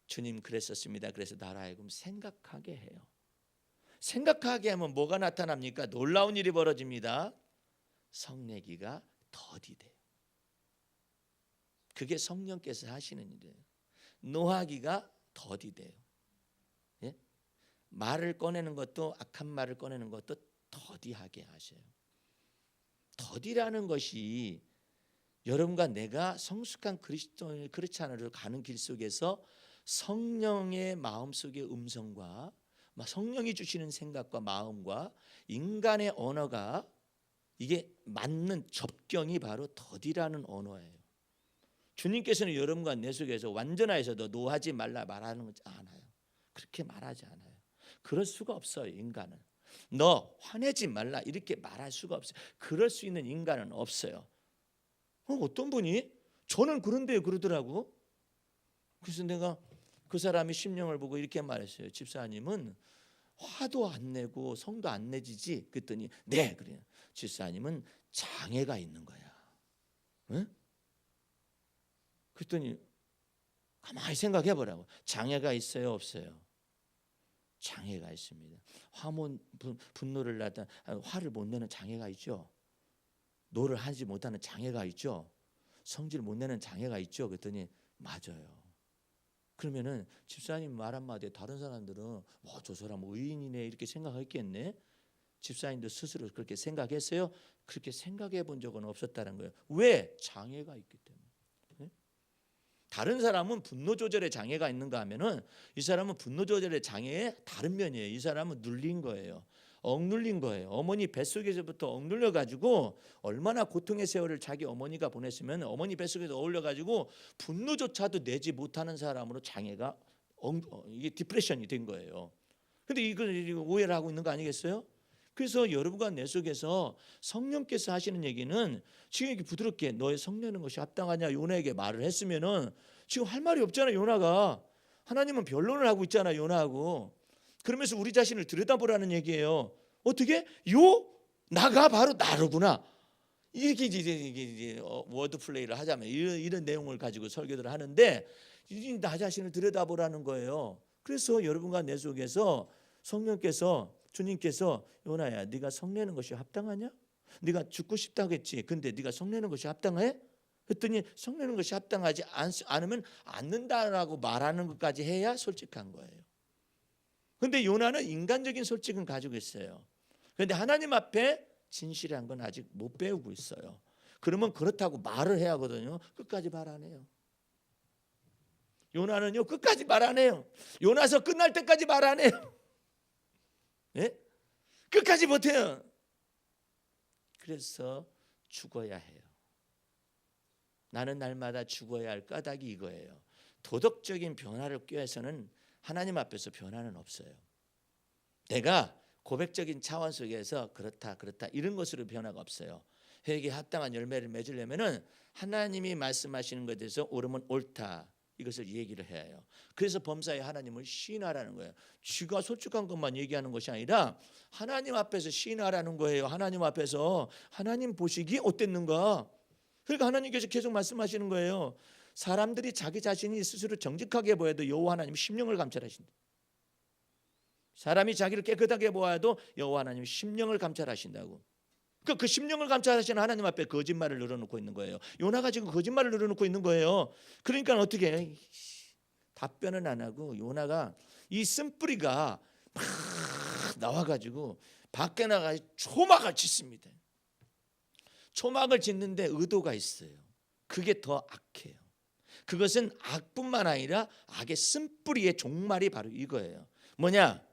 주님 그랬었습니다. 그래서 나라 하여금 생각하게 해요. 생각하게 하면 뭐가 나타납니까? 놀라운 일이 벌어집니다. 성내기가 더디돼요. 그게 성령께서 하시는 일이에요. 노하기가 더디돼요. 예? 말을 꺼내는 것도 악한 말을 꺼내는 것도 더디하게 하셔요. 더디라는 것이 여러분과 내가 성숙한 그리스도인을 그렇지 않아도 가는 길 속에서 성령의 마음속의 음성과 성령이 주시는 생각과 마음과 인간의 언어가 이게 맞는 접경이 바로 더디라는 언어예요. 주님께서는 여러분과 내 속에서 완전하여서도 노하지 말라 말하는 거 않아요. 그렇게 말하지 않아요. 그럴 수가 없어요. 인간은 너 화내지 말라 이렇게 말할 수가 없어요. 그럴 수 있는 인간은 없어요. 어떤 분이 저는 그런데요 그러더라고. 그래서 내가 그 사람이 심령을 보고 이렇게 말했어요. 집사님은 화도 안 내고 성도 안 내지지. 그랬더니 네 그래요. 집사님은 장애가 있는 거야. 응? 그랬더니 가만히 생각해 보라고. 장애가 있어요 없어요? 장애가 있습니다. 분노를 나다 화를 못 내는 장애가 있죠. 노를 하지 못하는 장애가 있죠. 성질 못 내는 장애가 있죠. 그랬더니 맞아요. 그러면은 집사님 말 한마디에 다른 사람들은 저 사람 의인이네 이렇게 생각했겠네. 집사님도 스스로 그렇게 생각했어요? 그렇게 생각해 본 적은 없었다는 거예요. 왜? 장애가 있기 때문에. 네? 다른 사람은 분노 조절에 장애가 있는가 하면은 이 사람은 분노 조절의 장애의 다른 면이에요. 이 사람은 눌린 거예요. 억눌린 거예요. 어머니 뱃속에서부터 억눌려 가지고 얼마나 고통의 세월을 자기 어머니가 보냈으면 어머니 뱃속에서 어울려 가지고 분노조차도 내지 못하는 사람으로 장애가 이게 디프레션이 된 거예요. 근데 이걸 오해를 하고 있는 거 아니겠어요? 그래서 여러분과 내 속에서 성령께서 하시는 얘기는 지금 이렇게 부드럽게 너의 성내는 것이 합당하냐 요나에게 말을 했으면은 지금 할 말이 없잖아요. 요나가 하나님은 변론을 하고 있잖아요. 요나하고. 그러면서 우리 자신을 들여다보라는 얘기예요. 어떻게? 나가 바로 나로구나. 이렇게 이제 워드 플레이를 하자면 이런 내용을 가지고 설교들을 하는데 나 자신을 들여다보라는 거예요. 그래서 여러분과 내 속에서 성령께서 주님께서 요나야 네가 성내는 것이 합당하냐? 네가 죽고 싶다고 했지. 근데 네가 성내는 것이 합당해? 그랬더니 성내는 것이 합당하지 않으면 않는다라고 말하는 것까지 해야 솔직한 거예요. 근데 요나는 인간적인 솔직은 가지고 있어요. 그런데 하나님 앞에 진실한 건 아직 못 배우고 있어요. 그러면 그렇다고 말을 해야 하거든요. 끝까지 말 안 해요. 요나는요 끝까지 말 안 해요. 요나서 끝날 때까지 말 안 해요. 예? 끝까지 못해요. 그래서 죽어야 해요. 나는 날마다 죽어야 할 까닭이 이거예요. 도덕적인 변화를 꾀해서는 하나님 앞에서 변화는 없어요. 내가 고백적인 차원 속에서 그렇다 이런 것으로 변화가 없어요. 회개에 합당한 열매를 맺으려면은 하나님이 말씀하시는 것에 대해서 옳으면 옳다 이것을 얘기를 해야 해요. 그래서 범사에 하나님을 시인하라는 거예요. 쥐가 솔직한 것만 얘기하는 것이 아니라 하나님 앞에서 시인하라는 거예요. 하나님 앞에서 하나님 보시기 어땠는가. 그러니까 하나님께서 계속 말씀하시는 거예요. 사람들이 자기 자신이 스스로 정직하게 보여도 여호와 하나님 심령을 감찰하신다. 사람이 자기를 깨끗하게 보아도 여호와 하나님 심령을 감찰하신다고. 그 심령을 감찰하시는 하나님 앞에 거짓말을 늘어놓고 있는 거예요. 요나가 지금 거짓말을 늘어놓고 있는 거예요. 그러니까 어떻게 해? 답변은 안 하고 요나가 이 쓴뿌리가 막 나와가지고 밖에 나가 초막을 짓습니다. 초막을 짓는데 의도가 있어요. 그게 더 악해요. 그것은 악뿐만 아니라 악의 쓴뿌리의 종말이 바로 이거예요. 뭐냐?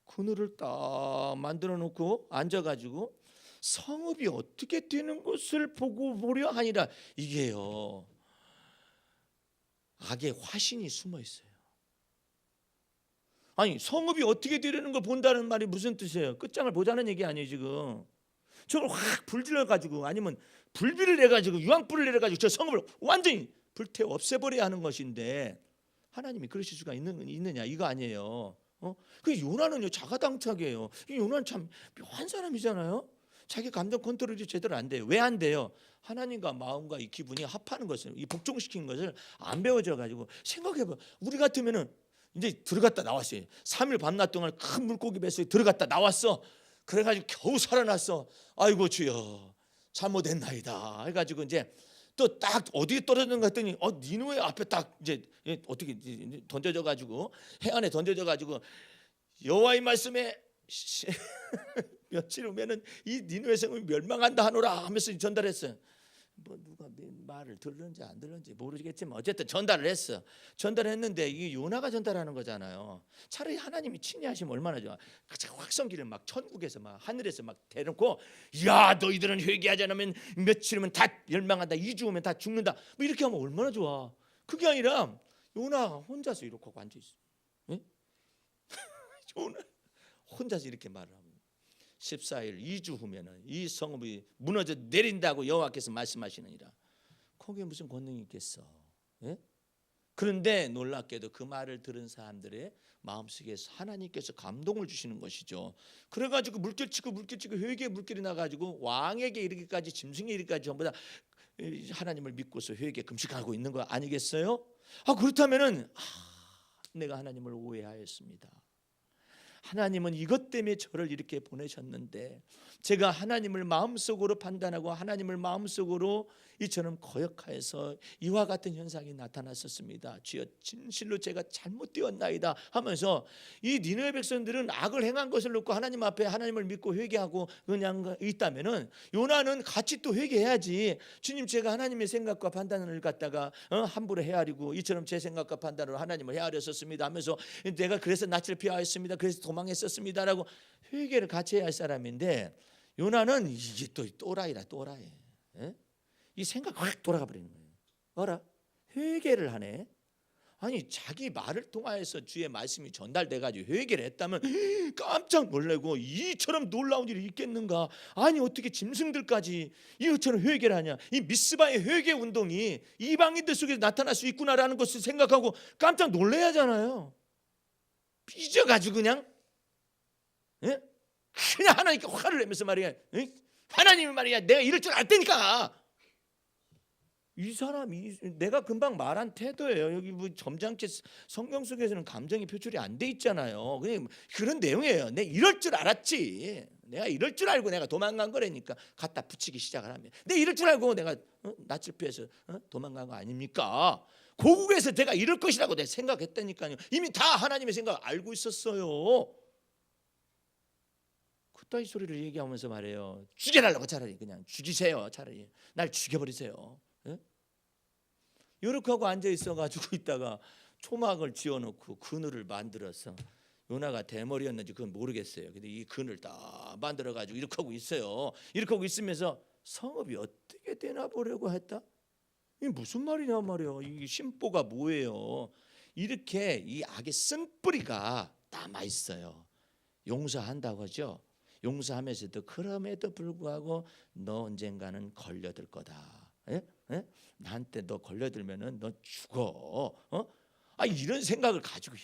그늘을 딱 만들어 놓고 앉아가지고 성읍이 어떻게 되는 것을 보려 하니라. 이게요 악의 화신이 숨어 있어요. 아니 성읍이 어떻게 되려는 걸 본다는 말이 무슨 뜻이에요? 끝장을 보자는 얘기 아니에요. 지금 저걸 확 불질러 가지고 아니면 불비를 내 가지고 유황불을 내려 가지고 저 성읍을 완전히 불태워 없애버려야 하는 것인데 하나님이 그러실 수가 있느냐 이거 아니에요. 그 요나는요 자가당착이에요. 이 요나는 참 묘한 사람이잖아요. 자기 감정 컨트롤이 제대로 안 돼요. 왜 안 돼요? 하나님과 마음과 이 기분이 합하는 것을 이 복종시킨 것을 안 배워져 가지고 생각해봐. 우리 같으면은 이제 들어갔다 나왔어요. 3일 밤낮 동안 큰 물고기 뱃속에 들어갔다 나왔어. 그래가지고 겨우 살아났어. 아이고 주여 잘못했나이다 해가지고 이제 또 딱 어디에 떨어졌는 것 같더니 니누의 앞에 딱 이제 어떻게 던져져 가지고 해안에 던져져 가지고 여호와의 말씀에 며칠 후면은 이 니누의 성읍이 멸망한다 하노라 하면서 전달했어요. 뭐 누가 말을 들었는지 안 들었는지 모르겠지만 어쨌든 전달을 했어. 전달했는데 이게 요나가 전달하는 거잖아요. 차라리 하나님이 친히 하시면 얼마나 좋아. 확성기를 막 천국에서 막 하늘에서 막 대놓고 야 너희들은 회개하지 않으면 며칠 후면 다 멸망한다. 2주 후면 다 죽는다. 뭐 이렇게 하면 얼마나 좋아. 그게 아니라 요나가 혼자서 이렇게 하고 앉아있어. 예? 요나 혼자서 이렇게 말을 하고 14일 2주 후면은 이 성읍이 무너져 내린다고 여호와께서 말씀하시느니라. 거기에 무슨 권능이 있겠어? 예? 그런데 놀랍게도 그 말을 들은 사람들의 마음속에서 하나님께서 감동을 주시는 것이죠. 그래가지고 물결치고 회개의 물결이 나가지고 왕에게 이르기까지 짐승에 이르기까지 전부 다 하나님을 믿고서 회개 금식하고 있는 거 아니겠어요? 그렇다면은 내가 하나님을 오해하였습니다. 하나님은 이것 때문에 저를 이렇게 보내셨는데 제가 하나님을 마음속으로 판단하고 하나님을 마음속으로 이처럼 거역하여서 이와 같은 현상이 나타났었습니다. 주여 진실로 제가 잘못되었나이다 하면서 이 니느웨 백성들은 악을 행한 것을 놓고 하나님 앞에 하나님을 믿고 회개하고 그냥 있다면은 요나는 같이 또 회개해야지. 주님 제가 하나님의 생각과 판단을 갖다가 함부로 헤아리고 이처럼 제 생각과 판단으로 하나님을 헤아렸었습니다 하면서 내가 그래서 낯을 피하였습니다. 그래서 도망했었습니다라고 회개를 같이 해야 할 사람인데, 요나는 이게 또 또라이라 또라이. 예? 이 생각 확 돌아가 버리는 거예요. 어라? 회개를 하네. 아니 자기 말을 통하여서 주의 말씀이 전달돼 가지고 회개를 했다면 깜짝 놀라고, 이처럼 놀라운 일이 있겠는가? 아니 어떻게 짐승들까지 이처럼 회개를 하냐? 이 미스바의 회개 운동이 이방인들 속에 나타날 수 있구나라는 것을 생각하고 깜짝 놀라야 하잖아요. 삐져가지고 그냥, 예? 그냥 하나님께 화를 내면서 말이야, 예? 하나님이 말이야 내가 이럴 줄 알 테니까. 이 사람이 내가 금방 말한 태도예요. 여기 뭐 점잖게 성경 속에서는 감정이 표출이 안 돼 있잖아요. 그냥 그런 내용이에요. 내가 이럴 줄 알았지. 내가 이럴 줄 알고 내가 도망간 거라니까. 갖다 붙이기 시작을 하면, 내가 이럴 줄 알고 내가 낯을 피해서 도망간 거 아닙니까? 고국에서 제가 이럴 것이라고 내가 생각했다니까요. 이미 다 하나님의 생각을 알고 있었어요. 그따위 소리를 얘기하면서 말해요. 죽여달라고, 차라리 그냥 죽이세요. 차라리 날 죽여버리세요. 이렇게 하고 앉아 있어가지고 있다가 초막을 지어놓고 그늘을 만들어서, 요나가 대머리였는지 그건 모르겠어요. 근데 이 그늘 딱 만들어가지고 이렇게 하고 있어요. 이렇게 하고 있으면서 성읍이 어떻게 되나 보려고 했다. 이게 무슨 말이냐 말이야. 이 심보가 뭐예요? 이렇게 이 악의 쓴뿌리가 남아 있어요. 용서한다고 하죠. 용서하면서도 그럼에도 불구하고 너 언젠가는 걸려들 거다. 예? 예? 나한테 너 걸려들면은 너 죽어. 이런 생각을 가지고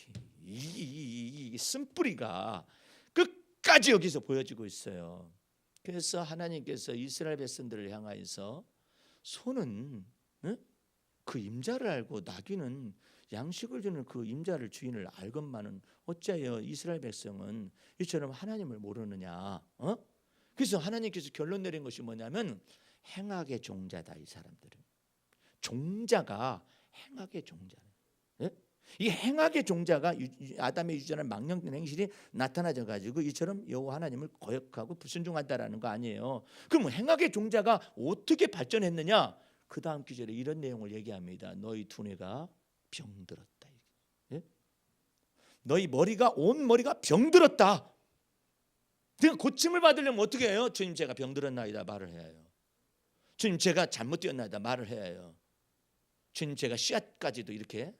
이 쓴뿌리가 끝까지 여기서 보여지고 있어요. 그래서 하나님께서 이스라엘 백성들을 향하여서 소는 그 임자를 알고 나귀는 양식을 주는 그 임자를 주인을 알건만은 어찌하여 이스라엘 백성은 이처럼 하나님을 모르느냐. 그래서 하나님께서 결론 내린 것이 뭐냐면 행악의 종자다. 이 사람들은 종자가 행악의 종자네. 예? 이 행악의 종자가 아담의 유전한 망령된 행실이 나타나져 가지고 이처럼 여호와 하나님을 거역하고 불순종한다라는 거 아니에요. 그럼 행악의 종자가 어떻게 발전했느냐? 그 다음 구절에 이런 내용을 얘기합니다. 너희 두뇌가 병들었다. 예? 너희 머리가, 온 머리가 병들었다. 내가 고침을 받으려면 어떻게 해요? 주님 제가 병들었나이다 말을 해야 해요. 주님 제가 잘못되었나이다 말을 해야 해요. 주님 제가 씨앗까지도 이렇게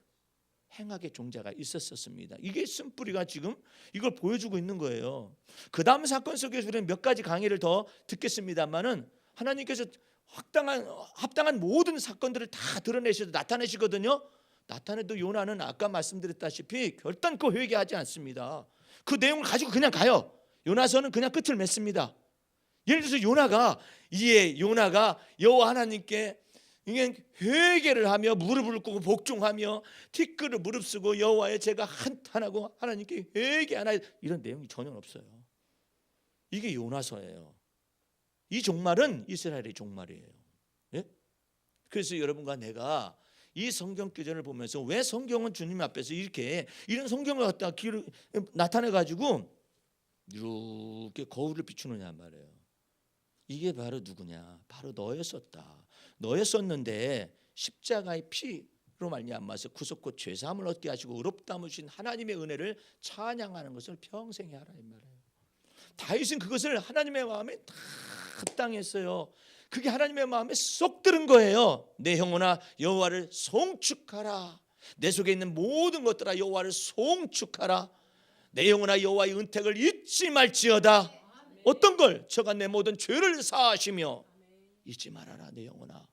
행악의 종자가 있었습니다. 이게 쓴뿌리가 지금 이걸 보여주고 있는 거예요. 그 다음 사건 속에서 우리는 몇 가지 강의를 더 듣겠습니다만은 하나님께서 합당한 모든 사건들을 다 드러내셔도 나타내시거든요. 나타내도 요나는 아까 말씀드렸다시피 결단코 회개하지 않습니다. 그 내용을 가지고 그냥 가요. 요나서는 그냥 끝을 맺습니다. 예를 들어서 요나가 여호와 하나님께 회개를 하며 무릎을 꿇고 복종하며 티끌을 무릅쓰고 여호와의 제가 한탄하고 하나님께 회개하나, 이런 내용이 전혀 없어요. 이게 요나서예요. 이 종말은 이스라엘의 종말이에요. 예? 그래서 여러분과 내가 이 성경 구절을 보면서 왜 성경은 주님 앞에서 이런 성경을 갖다 나타내 가지고 이렇게 거울을 비추느냐 말이에요. 이게 바로 누구냐? 바로 너였었다. 너였었는데 십자가의 피로 말미암아서 구속과 죄사함을 얻게 하시고 의롭다 하신 하나님의 은혜를 찬양하는 것을 평생에 하라 이 말이에요. 다윗은 그것을 하나님의 마음에 다 합당했어요. 그게 하나님의 마음에 쏙 들은 거예요. 내 영혼아 여호와를 송축하라. 내 속에 있는 모든 것들아 여호와를 송축하라. 내 영혼아 여호와의 은택을 잊지 말지어다. 어떤 걸? 저가 내 모든 죄를 사하시며 잊지 말아라 내 영혼아.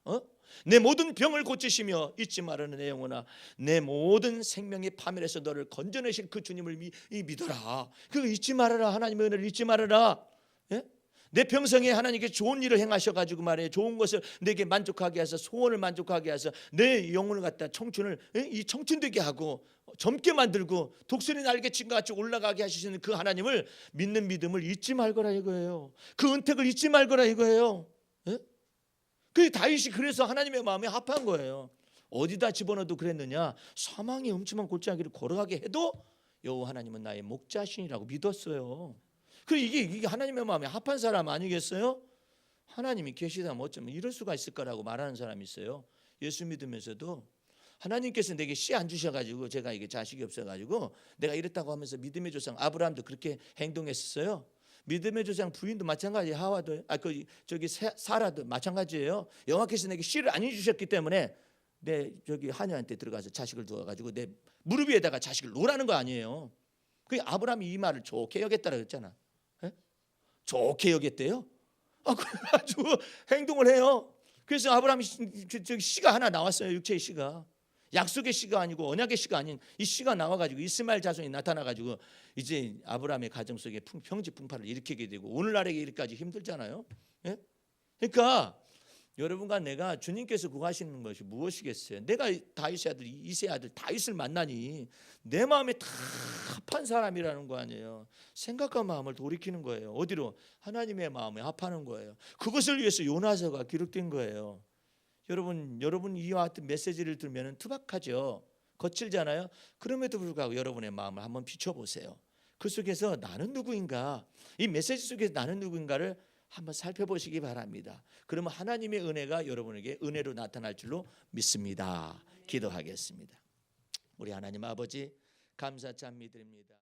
내 모든 병을 고치시며 잊지 말아라 내 영혼아. 내 모든 생명의 파멸에서 너를 건져내실 그 주님을 믿어라. 그거 잊지 말아라. 하나님의 은혜를 잊지 말아라. 예? 내 평생에 하나님께 좋은 일을 행하셔가지고 말이에요. 좋은 것을 내게 만족하게 하셔서 소원을 만족하게 하셔서 내 영혼을 갖다 청춘을 이 청춘되게 하고 젊게 만들고 독수리 날개친과 같이 올라가게 하시는 그 하나님을 믿는 믿음을 잊지 말거라 이거예요. 그 은택을 잊지 말거라 이거예요. 예? 그 다윗이 그래서 하나님의 마음에 합한 거예요. 어디다 집어넣어도 그랬느냐? 사망의 음침한 골짜기를 걸어가게 해도 여호와 하나님은 나의 목자신이라고 믿었어요. 그 이게 하나님의 마음에 합한 사람 아니겠어요? 하나님이 계시다면 어쩌면 이럴 수가 있을 거라고 말하는 사람이 있어요. 예수 믿으면서도 하나님께서 내게 씨 안 주셔가지고 제가 이게 자식이 없어가지고 내가 이랬다고 하면서 믿음의 조상 아브라함도 그렇게 행동했었어요. 믿음의 조상 부인도 마찬가지, 하와도 사라도 마찬가지예요. 여호와께서 내게 씨를 안 주셨기 때문에 내 하녀한테 들어가서 자식을 두어가지고 내 무릎 위에다가 자식을 놓으라는 거 아니에요. 그 아브라함이 이 말을 좋게 여겼다라 그랬잖아. 예? 좋게 여겼대요. 그래가지고 행동을 해요. 그래서 아브라함이 씨가 하나 나왔어요. 육체의 씨가. 약속의 씨가 아니고 언약의 씨가 아닌 이 씨가 나와가지고 이스마엘 자손이 나타나가지고 이제 아브라함의 가정 속에 평지풍파를 일으키게 되고 오늘날에 이르기까지 힘들잖아요. 예? 그러니까 여러분과 내가 주님께서 구하시는 것이 무엇이겠어요? 내가 다윗의 아들 이새의 아들 다윗을 만나니 내 마음에 다 합한 사람이라는 거 아니에요. 생각과 마음을 돌이키는 거예요. 어디로? 하나님의 마음에 합하는 거예요. 그것을 위해서 요나서가 기록된 거예요. 여러분 이와 같은 메시지를 들으면 투박하죠. 거칠잖아요. 그럼에도 불구하고 여러분의 마음을 한번 비춰보세요. 그 속에서 나는 누구인가? 이 메시지 속에서 나는 누구인가를 한번 살펴보시기 바랍니다. 그러면 하나님의 은혜가 여러분에게 은혜로 나타날 줄로 믿습니다. 기도하겠습니다. 우리 하나님 아버지 감사 참 믿습니다.